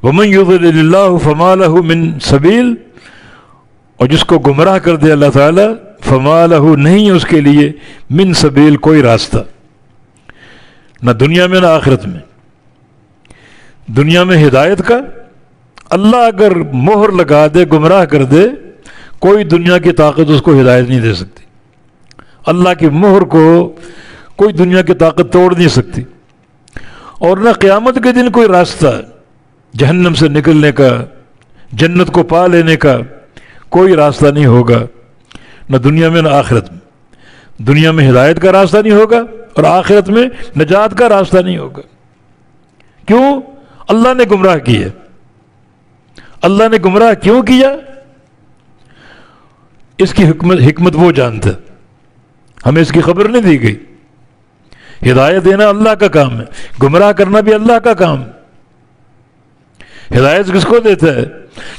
ومن یضلل اللہ فما لہ من سبیل، اور جس کو گمراہ کر دے اللہ تعالیٰ، فما لہ نہیں ہے اس کے لیے من سبیل کوئی راستہ، نہ دنیا میں نہ آخرت میں۔ دنیا میں ہدایت کا اللہ اگر مہر لگا دے، گمراہ کر دے، کوئی دنیا کی طاقت اس کو ہدایت نہیں دے سکتی۔ اللہ کی مہر کو کوئی دنیا کی طاقت توڑ نہیں سکتی، اور نہ قیامت کے دن کوئی راستہ جہنم سے نکلنے کا، جنت کو پا لینے کا کوئی راستہ نہیں ہوگا، نہ دنیا میں نہ آخرت میں۔ دنیا میں ہدایت کا راستہ نہیں ہوگا، اور آخرت میں نجات کا راستہ نہیں ہوگا۔ کیوں؟ اللہ نے گمراہ کیا۔ اللہ نے گمراہ کیوں کیا؟ اس کی حکمت وہ جانتا، ہمیں اس کی خبر نہیں دی گئی۔ ہدایت دینا اللہ کا کام ہے، گمراہ کرنا بھی اللہ کا کام ہے۔ ہدایت کس کو دیتا ہے؟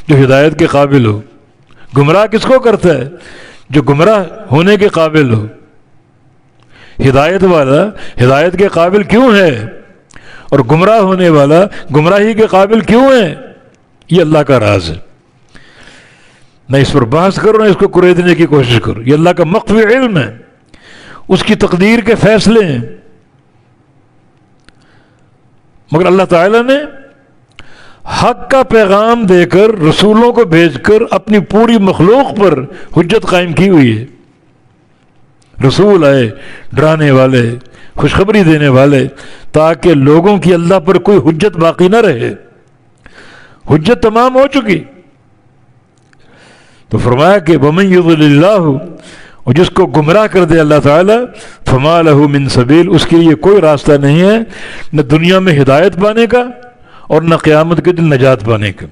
جو ہدایت کے قابل ہو۔ گمراہ کس کو کرتا ہے؟ جو گمراہ ہونے کے قابل ہو۔ ہدایت والا ہدایت کے قابل کیوں ہے، اور گمراہ ہونے والا گمراہی کے قابل کیوں ہے؟ یہ اللہ کا راز ہے۔ نہ اس پر بحث کرو، نہ اس کو کریدنے کی کوشش کرو۔ یہ اللہ کا مخفی علم ہے، اس کی تقدیر کے فیصلے ہیں۔ مگر اللہ تعالیٰ نے حق کا پیغام دے کر، رسولوں کو بھیج کر اپنی پوری مخلوق پر حجت قائم کی ہوئی ہے۔ رسول آئے ڈرانے والے، خوشخبری دینے والے، تاکہ لوگوں کی اللہ پر کوئی حجت باقی نہ رہے۔ حجت تمام ہو چکی۔ تو فرمایا کہ ومن یضلل اللہ، اور جس کو گمراہ کر دے اللہ تعالیٰ، فما لہ من سبیل، اس کے لیے کوئی راستہ نہیں ہے، نہ دنیا میں ہدایت پانے کا اور نہ قیامت کے دن نجات پانے کا۔